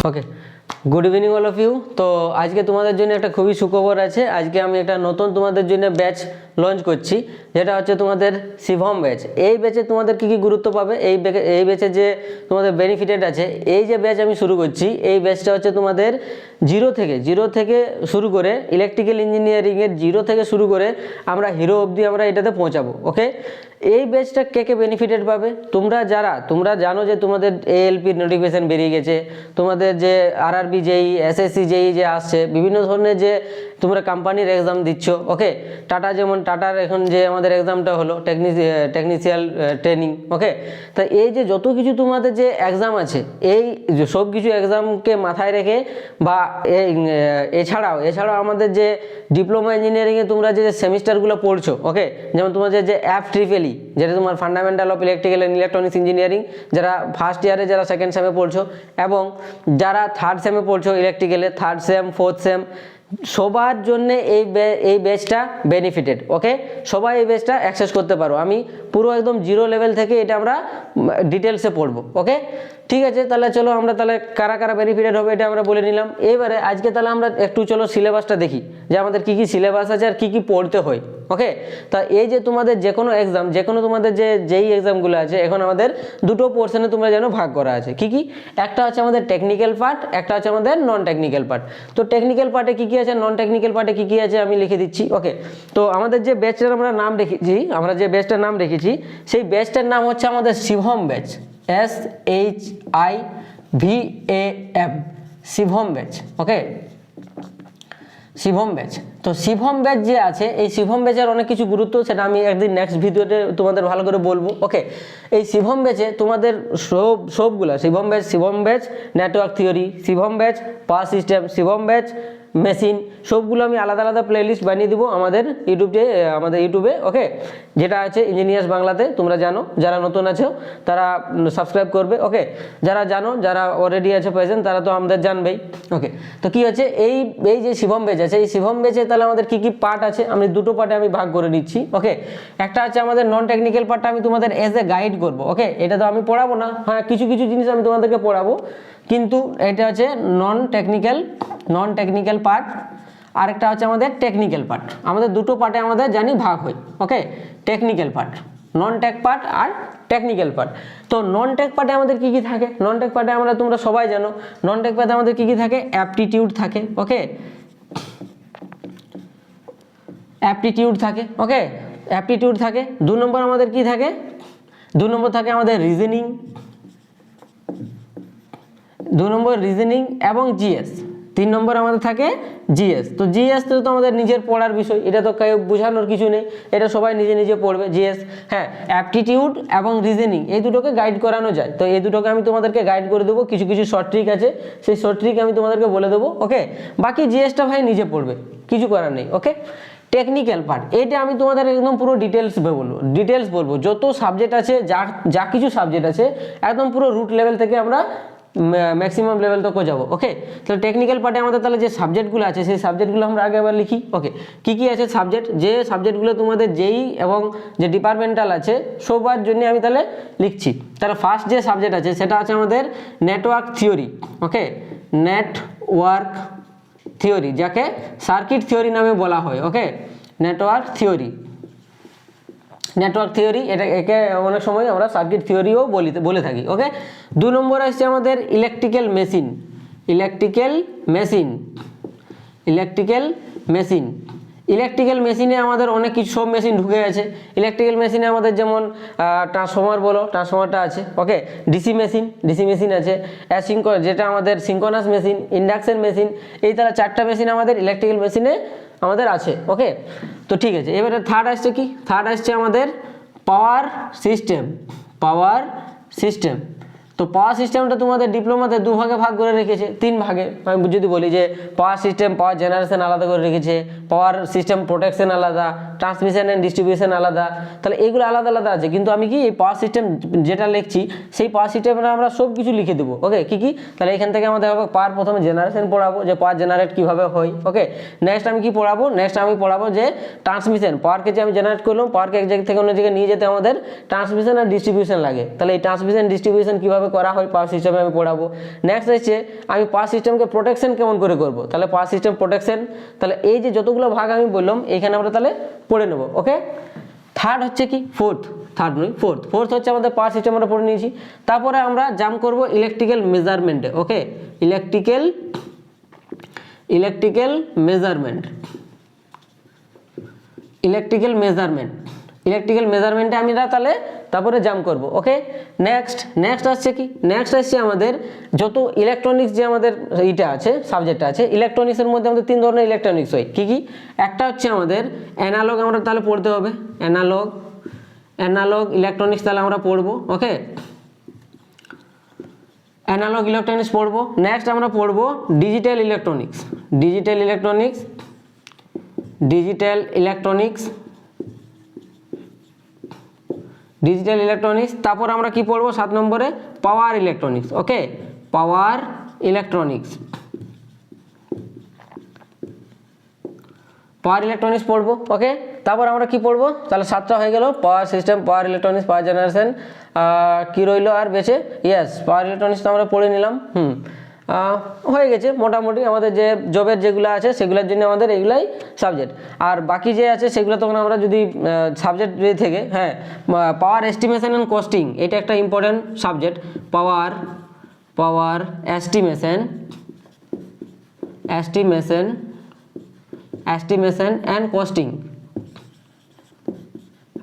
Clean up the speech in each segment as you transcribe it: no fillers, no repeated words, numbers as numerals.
Okay, good evening all of you. তো আজকে তোমাদের জন্য একটা খুবই সুখবর আছে। আজকে আমি একটা নতুন তোমাদের জন্য ব্যাচ লঞ্চ করছি, যেটা হচ্ছে তোমাদের শিভম ব্যাচ। এই ব্যাচে তোমাদের কী কী গুরুত্ব পাবে, এই ব্যাচে যে তোমাদের বেনিফিটেড আছে, এই যে ব্যাচ আমি শুরু করছি, এই ব্যাচটা হচ্ছে তোমাদের জিরো থেকে শুরু করে ইলেকট্রিক্যাল ইঞ্জিনিয়ারিংয়ের জিরো থেকে শুরু করে আমরা হিরো অবধি আমরা এটাতে পৌঁছাবো। ওকে, এই ব্যাচটা কে কে বেনিফিটেড পাবে? তোমরা জানো যে তোমাদের এএলপির নোটিফিকেশান বেরিয়ে গেছে, তোমাদের যে আরআরবি যেই এসএসসি যেই যে আসছে, বিভিন্ন ধরনের যে তোমরা কোম্পানির এক্সাম দিচ্ছ। ওকে, টাটার এখন যে আমাদের এক্সামটা হলো টেকনিশিয়াল ট্রেনিং। ওকে, তা এই যে যত কিছু তোমাদের যে এক্সাম আছে, এই সব কিছু এক্সামকে মাথায় রেখে বা এছাড়াও আমাদের যে ডিপ্লোমা ইঞ্জিনিয়ারিংয়ে তোমরা যে সেমিস্টারগুলো পড়ছো, ওকে, যেমন তোমাদের যে FEEE, যেটা তোমার fundamental of electrical and electronics engineering, যারা ফার্স্ট ইয়ারে, যারা সেকেন্ড সেমে পড়ছো, এবং যারা থার্ড সেমে পড়ছো ইলেকট্রিক্যালে, থার্ড সেম, ফোর্থ সেম, সবার জন্য এই ব্যাচটা বেনিফিটেড। ওকে, সবাই এই ব্যাচটা অ্যাক্সেস করতে পারো। আমি পুরো একদম জিরো লেভেল থেকে এটা আমরা ডিটেলসে পড়বো। ওকে, ঠিক আছে, তাহলে চলো আমরা তাহলে কারা কারা বেনিফিটেড হবে এটা আমরা বলে নিলাম। এবারে আজকে তাহলে আমরা একটু চলো সিলেবাসটা দেখি, যে আমাদের কী কী সিলেবাস আছে আর কী কী পড়তে হয়। ওকে, তা এই যে তোমাদের যে কোনো তোমাদের যেই এক্সামগুলো আছে, এখন আমাদের দুটো পোর্শনে তোমরা যেন ভাগ করা আছে। কি একটা হচ্ছে আমাদের টেকনিক্যাল পার্ট, একটা হচ্ছে আমাদের নন টেকনিক্যাল পার্ট। তো টেকনিক্যাল পার্টে কী আছে, নন টেকনিক্যাল পার্টে কী আছে আমি লিখে দিচ্ছি। ওকে, তো আমাদের যে ব্যাচটার আমরা নাম রেখেছি, সেই ব্যাচটার নাম হচ্ছে আমাদের Shivam batch, SHIVAM, Shivam batch. Okay, Shivam batch. তো শিভম ব্যাচ যে আছে, এই শিভম ব্যাচের অনেক কিছু গুরুত্ব, সেটা আমি একদিন নেক্সট ভিডিওতে তোমাদের ভালো করে বলবো। ওকে, এই শিভম ব্যাচে তোমাদের সবগুলা Shivam batch network theory, Shivam batch power system, Shivam batch machine, সবগুলো আমি আলাদা আলাদা প্লেলিস্ট বানিয়ে দিব আমাদের ইউটিউবে। ওকে, যেটা আছে ইঞ্জিনিয়ার্স বাংলাতে। তোমরা জানো, যারা নতুন আছো তারা সাবস্ক্রাইব করবে। ওকে, যারা অলরেডি আছে প্রেজেন্ট, তারা তো আমাদের জানবেই। ওকে, তো কি হচ্ছে এই যে শিভম ব্যাচ আছে, এই শিভম ব্যাচে তাহলে আমাদের কি পার্ট আছে, আমি দুটো পার্টে আমি ভাগ করে নিচ্ছি। ওকে, একটা আছে আমাদের নন টেকনিক্যাল পার্টটা, আমি তোমাদের এজ এ গাইড করবো। ওকে, এটা তো আমি পড়াবো না, হ্যাঁ কিছু জিনিস আমি তোমাদেরকে পড়াবো, কিন্তু এটা হচ্ছে নন টেকনিক্যাল পার্ট। আরেকটা হচ্ছে আমাদের টেকনিক্যাল পার্ট। আমাদের দুটো পার্টে আমাদের জানি ভাগ হয়। Okay, technical part, non tech part আর টেকনিক্যাল পার্ট। তো নন টেক পার্টে আমাদের কি থাকে, নন টেক পার্টে তোমরা সবাই জানো, নন টেক পার্টে আমাদের কি থাকে, অ্যাপটিটিউড থাকে। ওকে, অ্যাপটিটিউড থাকে। ওকে, অ্যাপটিটিউড থাকে। 2 নম্বর আমাদের কি থাকে, 2 নম্বর থাকে আমাদের রিজনিং, 2 নম্বর রিজনিং এবং জিএস। 3 নম্বর আমাদের থাকে জিএস। তো জিএস তো আমাদের নিজের পড়ার বিষয়, এটা তো কেউ বোঝানোর কিছু নেই, এটা সবাই নিজে পড়বে জিএস। হ্যাঁ, অ্যাপটিটিউড এবং রিজনিং এই দুটোকে গাইড করানো যায়। তো এই দুটোকে আমি তোমাদেরকে গাইড করে দেবো, কিছু শর্ট ট্রিক আছে, সেই শর্ট ট্রিক আমি তোমাদেরকে বলে দেবো। ওকে, বাকি জিএসটা ভাই নিজে পড়বে, কিছু করার নেই। ওকে, টেকনিক্যাল পার্ট, এইটা আমি তোমাদের একদম পুরো ডিটেলস বলবো, যত সাবজেক্ট আছে, যা কিছু সাবজেক্ট আছে, একদম পুরো রুট লেভেল থেকে আমরা ম্যাক্সিমাম লেভেল তক যাবো। ওকে, তাহলে টেকনিক্যাল পার্টে আমাদের তাহলে যে সাবজেক্টগুলো আছে, সেই সাবজেক্টগুলো আমরা আগে আবার লিখি। ওকে, কি আছে সাবজেক্ট, যে সাবজেক্টগুলো তোমাদের যেই এবং যে ডিপার্টমেন্টাল আছে, সবার জন্য আমি তাহলে লিখছি। তাহলে ফার্স্ট যে সাবজেক্ট আছে সেটা আছে আমাদের নেটওয়ার্ক থিওরি। ওকে, নেটওয়ার্ক থিওরি, যাকে সার্কিট থিওরি নামে বলা হয়। ওকে, নেটওয়ার্ক থিওরি, একে অনেক সময় আমরা সার্কিট থিওরিও বলে থাকি। ওকে, 2 নম্বর আসছে আমাদের ইলেকট্রিক্যাল মেশিনে আমাদের অনেক কিছু, সব মেশিন ঢুকে আছে। ইলেকট্রিক্যাল মেশিনে আমাদের যেমন ট্রান্সফর্মারটা আছে। ওকে, ডিসি মেশিন আছে, যেটা আমাদের সিঙ্কোনাস মেশিন, ইন্ডাকশন মেশিন, এই তারা 4টা মেশিন আমাদের ইলেকট্রিক্যাল মেশিনে আমাদের আছে। ওকে, তো ঠিক আছে, এবারে থার্ড আসছে আমাদের পাওয়ার সিস্টেম। তো পাওয়ার সিস্টেমটা তোমাদের ডিপ্লোমাতে 2 ভাগে ভাগ করে রেখেছে, 3 ভাগে। আমি যদি বলি যে পাওয়ার জেনারেশন আলাদা করে রেখেছে, পাওয়ার সিস্টেম প্রোটেকশন আলাদা, ট্রান্সমিশন অ্যান্ড ডিস্ট্রিবিউশন আলাদা, তাহলে এইগুলো আলাদা আছে। কিন্তু আমি কি এই পাওয়ার সিস্টেম যেটা লিখছি, সেই পাওয়ার সিস্টেমে আমরা সব কিছু লিখে দেবো। ওকে, কি তাহলে এখান থেকে আমাদের হবে পাওয়ার, প্রথমে জেনারেশন পড়াবো, যে পাওয়ার জেনারেট কীভাবে হয়। ওকে, নেক্সট আমি পড়াবো যে ট্রান্সমিশন, পাওয়ারকে যে আমি জেনারেট করলাম, পাওয়ারকে এক জায়গা থেকে অন্য জায়গায় নিয়ে যেতে আমাদের ট্রান্সমিশন আর ডিস্ট্রিবিউশন লাগে। তাহলে এই ট্রান্সমিশন ডিস্ট্রিবিউশন কীভাবে করা হয় পাওয়ার সিস্টেমে আমি পড়াবো। নেক্সট হচ্ছে আমি পাওয়ার সিস্টেমকে প্রোটেকশন কেমন করে করব, তাহলে পাওয়ার সিস্টেম প্রোটেকশন, তাহলে এই যে যতগুলো ভাগ আমি বললাম এইখানে আমরা তাহলে পড়ে নেব। ওকে, থার্ড হচ্ছে কি ফোর্থ হচ্ছে আমাদের পাওয়ার সিস্টেম আমরা পড়ে নিয়েছি। তারপরে আমরা জাম্প করব ইলেকট্রিক্যাল মেজারমেন্টে। ওকে, ইলেকট্রিক্যাল মেজারমেন্টে আমি তাহলে তারপরে জাম্প করব। ওকে, নেক্সট আসছে কি, নেক্সট আসছে আমাদের যত ইলেকট্রনিক্স যে আমাদের এইটা আছে সাবজেক্টটা আছে, ইলেকট্রনিক্সের মধ্যে আমাদের 3 ধরনের ইলেকট্রনিক্স হয়। কি কি? একটা হচ্ছে আমাদের অ্যানালগ, আমরা তাহলে পড়তে হবে অ্যানালগ ইলেকট্রনিক্স, তাহলে আমরা পড়বো। ওকে, অ্যানালগ ইলেকট্রনিক্স পড়বো। নেক্সট আমরা পড়বো ডিজিটাল ইলেকট্রনিক্স। তারপর আমরা কি পড়বো 7 নম্বরে? Power electronics. ওকে, পাওয়ার ইলেকট্রনিক্স পড়বো। ওকে, তারপর আমরা কি পড়বো? তাহলে 7টা হয়ে গেল, পাওয়ার সিস্টেম, পাওয়ার ইলেকট্রনিক্স, পাওয়ার জেনারেশন, কি রইলো আর বেঁচে? ইয়েস, পাওয়ার ইলেকট্রনিক্স তো আমরা পড়ে নিলাম। হয়ে গেছে মোটামুটি। আমাদের যে জবের যেগুলো আছে সেগুলোর জন্য আমাদের এগুলাই সাবজেক্ট, আর বাকি যে আছে সেগুলো তখন আমরা যদি সাবজেক্ট যদি থেকে, হ্যাঁ, পাওয়ার এস্টিমেশন অ্যান্ড কস্টিং, এটা একটা important subject. Power estimation and costing,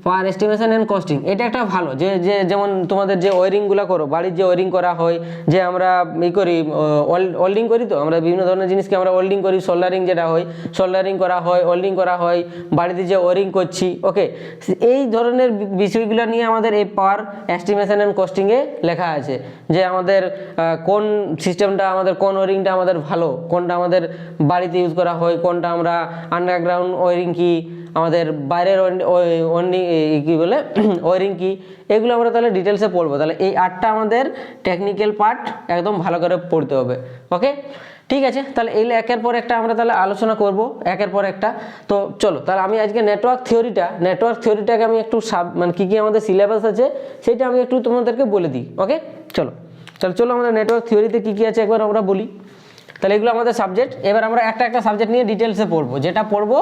power estimation and costing, এটা একটা ভালো। যে যেমন তোমাদের যে ওয়ারিংগুলো করো, বাড়ির যে ওয়ারিং করা হয়, যে আমরা করি ওয়েল্ডিং করি, তো আমরা বিভিন্ন ধরনের জিনিসকে আমরা ওয়েল্ডিং করি, সোল্ডারিং যেটা হয়, সোল্ডারিং করা হয়, ওয়েল্ডিং করা হয়, বাড়িতে যে ওয়ারিং করছি। ওকে, এই ধরনের বিষয়গুলো নিয়ে আমাদের এই পাওয়ার এস্টিমেশন অ্যান্ড কস্টিংয়ে লেখা আছে, যে আমাদের কোন সিস্টেমটা, আমাদের কোন ওয়ারিংটা আমাদের ভালো, কোনটা আমাদের বাড়িতে ইউজ করা হয়, কোনটা আমরা আন্ডারগ্রাউন্ড ওয়ারিং কি, আমাদের বাইরের কি বলে ওয়ারিং কি, এগুলো আমরা তাহলে ডিটেলসে পড়বো। তাহলে এই 8টা আমাদের টেকনিক্যাল পার্ট একদম ভালো করে পড়তে হবে। ওকে, ঠিক আছে, তাহলে এই একের পর একটা আমরা তাহলে আলোচনা করব একের পর একটা। তো চলো, তাহলে আমি আজকে নেটওয়ার্ক থিওরিটাকে আমি একটু মানে কী আমাদের সিলেবাস আছে সেটা আমি একটু তোমাদেরকে বলে দিই। ওকে, চলো আমাদের নেটওয়ার্ক থিওরিতে কী আছে একবার আমরা বলি। তাহলে এগুলো আমাদের সাবজেক্ট। এবার আমরা একটা সাবজেক্ট নিয়ে ডিটেলসে পড়বো, যেটা পড়বো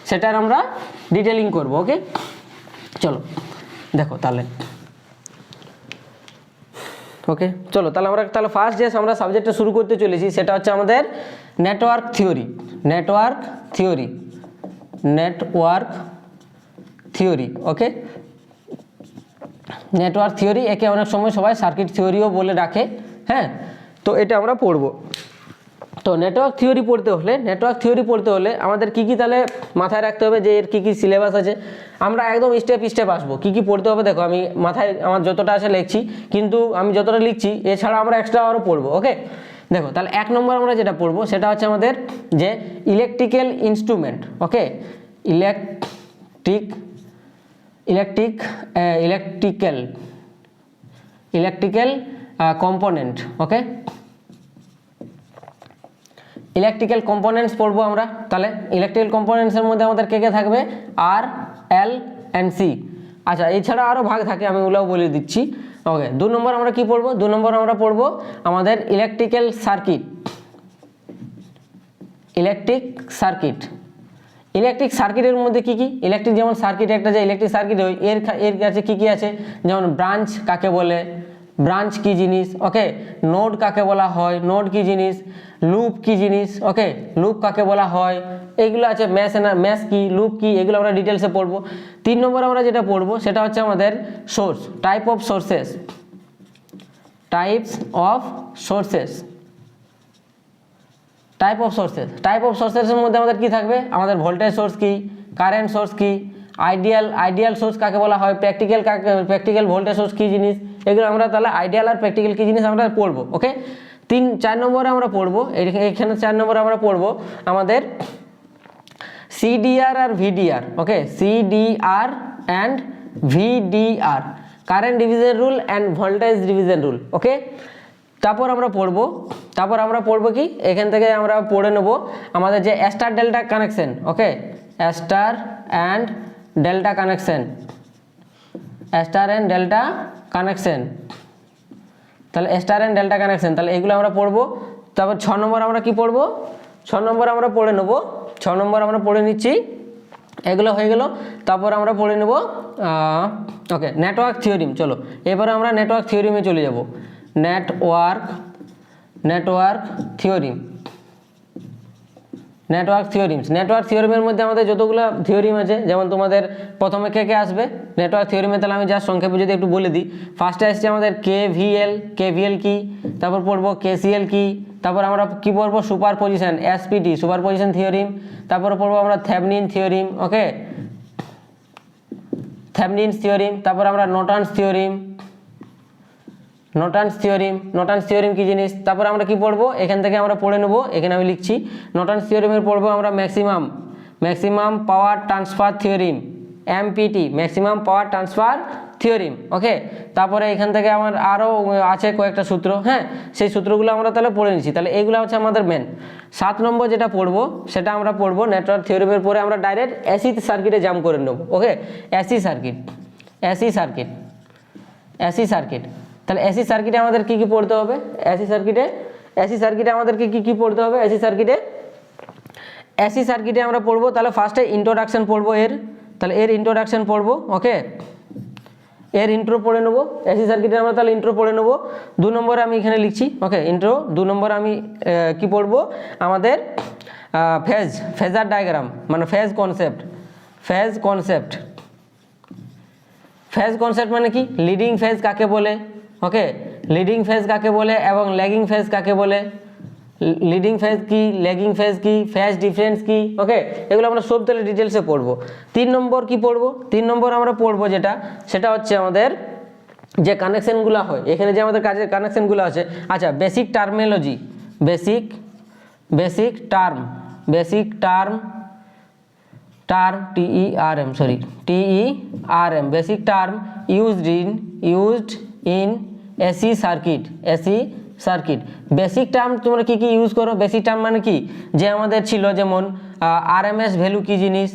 সেটার আমরা ডিটেলিং করব। ওকে, চলো দেখো তাহলে। ওকে, চলো তাহলে আমরা ফার্স্ট যে আমরা সাবজেক্টটা শুরু করতে চলেছি সেটা হচ্ছে আমাদের নেটওয়ার্ক থিওরি। ওকে, নেটওয়ার্ক থিওরি, একে অনেক সময় সবাই সার্কিট থিওরিও বলে ডাকে। হ্যাঁ, তো এটা আমরা পড়বো। তো নেটওয়ার্ক থিওরি পড়তে হলে আমাদের কি তাহলে মাথায় রাখতে হবে, যে এর কি সিলেবাস আছে। আমরা একদম স্টেপ আসবো, কি পড়তে হবে। দেখো আমি মাথায় আমার যতটা আছে লিখছি, কিন্তু আমি যতটা লিখছি এছাড়া আমরা এক্সট্রা আরও পড়বো। ওকে, দেখো তাহলে 1 নম্বর আমরা যেটা পড়বো সেটা হচ্ছে আমাদের যে ইলেকট্রিক্যাল ইনস্ট্রুমেন্ট। ওকে, ইলেকট্রিক্যাল কম্পোনেন্ট। ওকে, ইলেকট্রিক্যাল কম্পোনেন্টস পড়বো আমরা। তাহলে ইলেকট্রিক্যাল কম্পোনেন্টসের মধ্যে আমাদের কে থাকবে? আর, এল অ্যান্ড সি। আচ্ছা, এছাড়া আরও ভাগ থাকে, আমি ওগুলোও বলে দিচ্ছি। ওকে, 2 নম্বর আমরা কি পড়বো? 2 নম্বর আমরা পড়বো আমাদের ইলেকট্রিক সার্কিটের মধ্যে কি ইলেকট্রিক, যেমন সার্কিট একটা যে ইলেকট্রিক সার্কিট হয়, এর কাছে কি আছে, যেমন ব্রাঞ্চ কাকে বলে, ব্রাঞ্চ কি জিনিস। ওকে, নোড কাকে বলা হয়, নোড কি জিনিস, লুপ কি জিনিস। ওকে, লুপ কাকে বলা হয়, এইগুলো আছে। ম্যাশ কি, লুপ কি, এগুলো আমরা ডিটেলসে পড়বো। 3 নম্বর আমরা যেটা পড়বো সেটা হচ্ছে আমাদের সোর্স, টাইপস অফ সোর্সেসের মধ্যে আমাদের কি থাকবে? আমাদের ভোল্টেজ সোর্স কি, কারেন্ট সোর্স কি, আইডিয়াল সোর্স কাকে বলা হয়, প্র্যাকটিক্যাল ভোল্টেজ সোর্স কি জিনিস, এগুলো আমরা তাহলে আইডিয়াল আর প্র্যাকটিক্যাল কি জিনিস আমরা পড়বো। ওকে, 4 নম্বরে আমরা পড়বো, এখানে 4 নম্বরে আমরা পড়বো আমাদের সিডিআর আর VDR. Okay, CDR and VDR, current division rule and voltage division rule. Okay, তারপর আমরা পড়বো কি, এখান থেকে আমরা পড়ে নেব আমাদের যে star delta connection. Okay, star and delta connection. তাহলে স্টার অ্যান্ড ডেল্টা কানেকশন, তাহলে এগুলো আমরা পড়বো। তারপর 6 নম্বর আমরা কি পড়বো, 6 নম্বর আমরা পড়ে নেব, 6 নম্বর আমরা পড়ে নিচ্ছি, এগুলো হয়ে গেল। তারপর আমরা পড়ে নেব ওকে নেটওয়ার্ক থিওরিম। চলো এবারে আমরা নেটওয়ার্ক থিওরিমে চলে যাব। নেটওয়ার্ক থিওরিম, নেটওয়ার্ক থিওরিমের মধ্যে আমাদের যতগুলো থিওরিম আছে, যেমন তোমাদের প্রথমে কে আসবে নেটওয়ার্ক থিওরিমে, তাহলে আমি যা সংক্ষেপে যদি একটু বলে দিই। ফার্স্টে আসছে আমাদের কেভিএল কি, তারপর পড়বো কেসিএল কি, তারপর আমরা কি পড়বো সুপারপজিশন এসপিটি সুপারপজিশন থিওরিম, তারপরে পড়বো আমরা থেভনিন থিওরিম, ওকে থেভনিনস থিওরিম, তারপর আমরা নর্টনস থিওরিম কি জিনিস, তারপর আমরা কি পড়বো এখান থেকে আমরা পড়ে নেব, এখানে আমি লিখছি নর্টনস থিওরিমের পড়বো আমরা maximum power transfer theorem, MPT maximum power transfer theorem, okay. তারপরে এখান থেকে আমার আরও আছে কয়েকটা সূত্র, হ্যাঁ সেই সূত্রগুলো আমরা তাহলে পড়ে নিচ্ছি। তাহলে এইগুলো হচ্ছে আমাদের মেন। 7 নম্বর যেটা পড়বো সেটা আমরা পড়বো নেটওয়ার্ক থিওরিমের পরে আমরা ডাইরেক্ট এসি সার্কিটে জাম্প করে নেব, ওকে। এসি সার্কিট, তাহলে এসি সার্কিটে আমাদের কি পড়তে হবে, এসি সার্কিটে আমাদেরকে কি পড়তে হবে, এসি সার্কিটে আমরা পড়বো। তাহলে ফার্স্টে ইন্ট্রোডাকশন পড়বো তাহলে এর ইন্ট্রোডাকশন পড়বো, ওকে এর ইন্ট্রো পড়ে নেবো। এসি সার্কিটে আমরা তাহলে ইন্ট্রো পড়ে নেবো। 2 নম্বরে আমি এখানে লিখছি, ওকে ইন্ট্রো। 2 নম্বরে আমি কি পড়বো আমাদের ফেজার ডায়াগ্রাম, মানে ফেজ কনসেপ্ট মানে কি, লিডিং ফেজ কাকে বলে, ওকে লিডিং ফেজ কাকে বলে এবং ল্যাগিং ফেজ কাকে বলে, লিডিং ফেজ কি, ল্যাগিং ফেজ কি, ফেজ ডিফারেন্স কি, ওকে এগুলো আমরা সব তাহলে ডিটেলসে পড়বো। 3 নম্বর কি পড়বো, 3 নম্বর আমরা পড়বো সেটা হচ্ছে আমাদের যে কানেকশনগুলো হয়, এখানে যে আমাদের কাজের কানেকশনগুলো আছে, আচ্ছা basic terminology, basic term TERM basic term used in AC circuit. Basic term তোমরা কি ইউজ করো, বেসিক টার্ম মানে কি, যে আমাদের ছিল যেমন আরএমএস ভ্যালু কি জিনিস,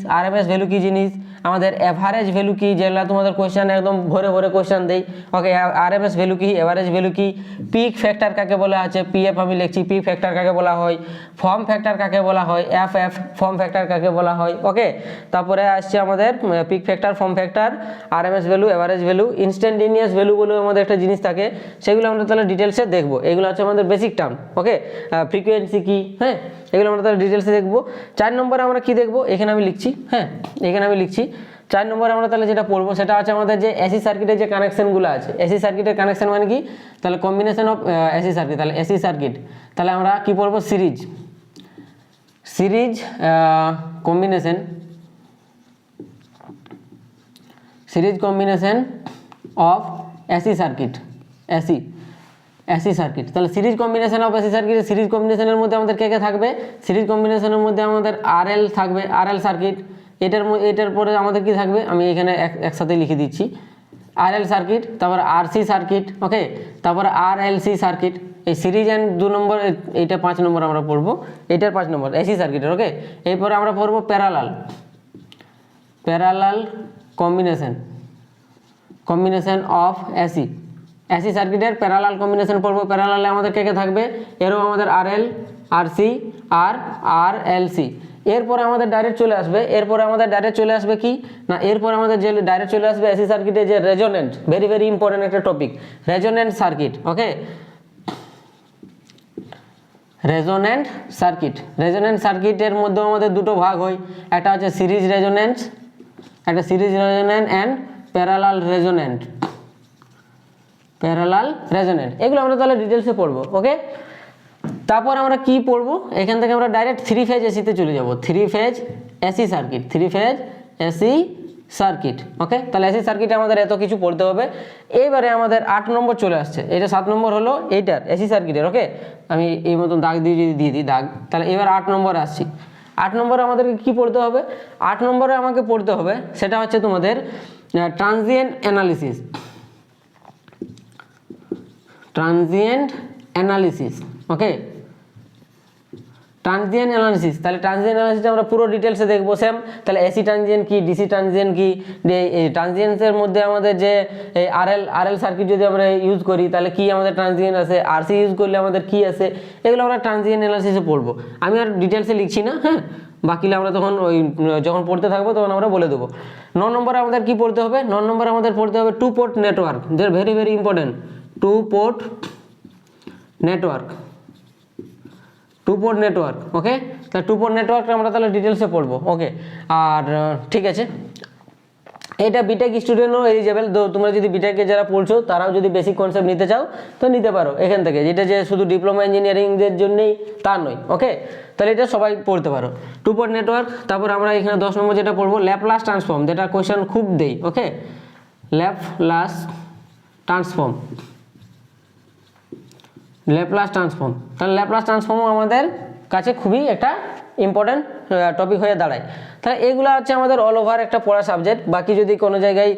আমাদের এভারেজ ভ্যালু কি, যেগুলো তোমাদের কোয়েশ্চেন একদম ভরে কোয়েশ্চেন দেই, ওকে আরএমএস ভ্যালু কি, এভারেজ ভ্যালু কি, পিক ফ্যাক্টর কাকে বলা আছে, পিএফ আমি লিখছি, পিক ফ্যাক্টর কাকে বলা হয়, ফর্ম ফ্যাক্টর কাকে বলা হয়, এফ ফর্ম ফ্যাক্টর কাকে বলা হয়, ওকে। তারপরে আসছে আমাদের peak factor, form factor, RMS value, average value, instantaneous value বলে আমাদের একটা জিনিস থাকে, সেগুলো আমরা তাহলে ডিটেলসে দেখবো। এগুলো হচ্ছে আমাদের বেসিক টার্ম, ওকে ফ্রিকোয়েন্সি কি, হ্যাঁ এগুলো আমরা তাহলে ডিটেলসে দেখবো। 4 নম্বরে আমরা কি দেখবো, এখানে আমি লিখছি, 4 নম্বরে আমরা তাহলে যেটা পড়বো সেটা হচ্ছে আমাদের যে এসি সার্কিটের যে কানেকশনগুলো আছে, এসি সার্কিটের কানেকশন মানে কি, তাহলে কম্বিনেশন অফ এসি সার্কিট, তাহলে এসি সার্কিট, তাহলে আমরা কি পড়বো series combination of AC circuit, তাহলে series combination of AC circuit, series কম্বিনেশনের মধ্যে আমাদের কে থাকবে, সিরিজ কম্বিনেশনের মধ্যে আমাদের আরএল থাকবে, আরএল সার্কিট, এটার পরে আমাদের কি থাকবে, আমি এখানে একসাথে লিখে দিচ্ছি, আরএল সার্কিট, তারপর আরসি সার্কিট, ওকে তারপর আরএলসি সার্কিট। এই সিরিজ অ্যান্ড 2 নম্বর, এইটা 5 নম্বর আমরা পড়বো, এইটার 5 নম্বর এসি সার্কিটের, ওকে। এরপরে আমরা পড়বো প্যারালাল কম্বিনেশন অফ এসি সার্কিটের প্যারালাল কম্বিনেশন পড়বো। প্যারালালে আমাদের কে থাকবে, এরও আমাদের আরএল, আরসি আর আরএলসি। এরপরে আমাদের ডাইরেক্ট চলে আসবে কি না, এরপরে আমাদের যে ডাইরেক্ট চলে আসবে এসি সার্কিটে যে রেজোনেন্ট, ভেরি ইম্পর্টেন্ট একটা টপিক, রেজোনেন্ট সার্কিট, ওকে রেজোনেন্ট সার্কিটের মধ্যেও আমাদের দুটো ভাগ হয়, একটা হচ্ছে series resonance and parallel resonant, এগুলো আমরা তাহলে ডিটেলসে পড়বো, ওকে। তারপর আমরা কি পড়বো, এখান থেকে আমরা ডাইরেক্ট 3 ফেজ এসিতে চলে যাব, 3 ফেজ এসি সার্কিট, ওকে। তাহলে এসি সার্কিটে আমাদের এত কিছু পড়তে হবে। এইবারে আমাদের 8 নম্বর চলে আসছে, এটা 7 নম্বর হলো এইটার এসি সার্কিটের, ওকে আমি এই মতন দাগ দিয়ে যদি দিয়ে দিই দাগ, তাহলে এবার 8 নম্বর আসছি। 8 নম্বরে আমাদেরকে কি পড়তে হবে, 8 নম্বরে আমাকে পড়তে হবে সেটা হচ্ছে তোমাদের ট্রানজিয়েন্ট অ্যানালিসিস, ওকে ট্রানজিয়েন্ট অ্যানালিসিস, তাহলে ট্রানজিয়েন্ট অ্যানালিসিস আমরা পুরো ডিটেলসে দেখবো সেম। তাহলে এসি ট্রানজিয়েন্ট কি, ডিসি ট্রানজিয়েন্ট কি, এই ট্রানজিয়েন্টের মধ্যে আমাদের যে আরএল সার্কিট যদি আমরা ইউজ করি তাহলে কি আমাদের ট্রানজিয়েন্ট আসে, আরসি ইউজ করলে আমাদের কি আসে, এগুলো আমরা ট্রানজিয়েন্ট অ্যানালিসিসে পড়বো। আমি আর ডিটেলসে লিখছি না, হ্যাঁ, বাকিলে আমরা তখন ওই যখন পড়তে থাকবো তখন আমরা বলে দেবো। 9 নম্বরে আমাদের কি পড়তে হবে, 9 নম্বরে আমাদের পড়তে হবে টু পোর্ট নেটওয়ার্ক, যে very very important, two port network, two port network. Okay, তাহলে টু পোর্ট নেটওয়ার্কটা আমরা তাহলে ডিটেলসে পড়বো। ওকে, আর ঠিক আছে, এটা বিটেক স্টুডেন্টও এলিজেবল। তো তোমরা যদি বিটেকে যারা পড়ছো তারাও যদি বেসিক কনসেপ্ট নিতে চাও তো নিতে পারো এখান থেকে, যেটা যে শুধু ডিপ্লোমা ইঞ্জিনিয়ারিংদের জন্যই তা নয়। ওকে, তাহলে এটা সবাই পড়তে পারো, টু পোর্ট নেটওয়ার্ক। তারপর আমরা এখানে 10 নম্বর যেটা পড়বো ল্যাপলাস ট্রান্সফর্ম, যেটা কোয়েশ্চেন খুব দেই। ওকে, ল্যাপলাস ট্রান্সফর্ম, ল্যাপলাস ট্রান্সফর্ম। তাহলে ল্যাপলাস ট্রান্সফর্মও আমাদের কাছে খুবই একটা ইম্পর্টেন্ট টপিক হয়ে দাঁড়ায়। তাহলে এগুলো হচ্ছে আমাদের অল ওভার একটা পড়া সাবজেক্ট। বাকি যদি কোনো জায়গায়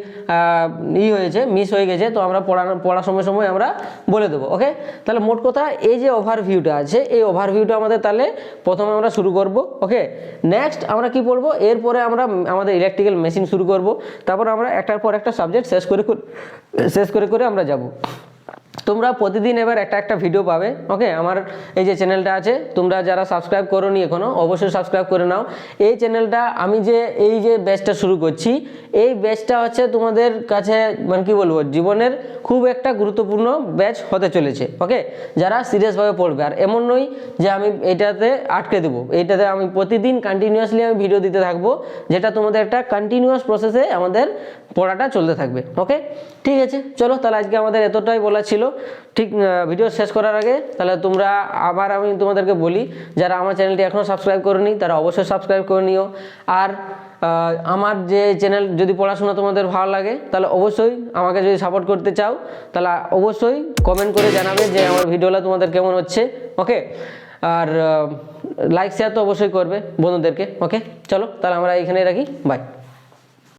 হয়েছে, মিস হয়ে গেছে, তো আমরা পড়ার সময় সময় আমরা বলে দেবো। ওকে, তাহলে মোট কথা এই যে ওভারভিউটা আছে, এই ওভারভিউটা আমাদের তাহলে প্রথমে আমরা শুরু করব। ওকে, নেক্সট আমরা কি পড়বো, এরপরে আমরা আমাদের ইলেকট্রিক্যাল মেশিন শুরু করব, তারপর আমরা একটার পর একটা সাবজেক্ট শেষ করে আমরা যাব। তোমরা প্রতিদিন এবার একটা ভিডিও পাবে। ওকে, আমার এই যে চ্যানেলটা আছে, তোমরা যারা সাবস্ক্রাইব করোনি এখনও অবশ্যই সাবস্ক্রাইব করে নাও। এই চ্যানেলটা আমি যে এই যে ব্যাচটা শুরু করছি, এই ব্যাচটা হচ্ছে তোমাদের কাছে মানে কি বলবো, জীবনের খুব একটা গুরুত্বপূর্ণ ব্যাচ হতে চলেছে। ওকে, যারা সিরিয়াসভাবে পড়বে, আর এমন নয় যে আমি এইটাতে আটকে দেবো, এইটাতে আমি প্রতিদিন কন্টিনিউয়াসলি আমি ভিডিও দিতে থাকবো, যেটা তোমাদের একটা কন্টিনিউয়াস প্রসেসে আমাদের পড়াটা চলতে থাকবে। ওকে, ঠিক আছে, চলো তাহলে আজকে আমাদের এতটাই বলা ছিল। ঠিক ভিডিও শেষ করার আগে তাহলে তোমরা আবার আমি তোমাদেরকে বলি, যারা আমার চ্যানেলটি এখনও সাবস্ক্রাইব করোনি তারা অবশ্যই সাবস্ক্রাইব করে নিও। আর আমার যে চ্যানেল যদি পড়াশোনা তোমাদের ভালো লাগে তাহলে অবশ্যই আমাকে যদি সাপোর্ট করতে চাও তাহলে অবশ্যই কমেন্ট করে জানাবে যে আমার ভিডিওটা তোমাদের কেমন হচ্ছে। ওকে, আর লাইক শেয়ার তো অবশ্যই করবে বন্ধুদেরকে। ওকে, চলো তাহলে আমরা এখানেই রাখি, বাই।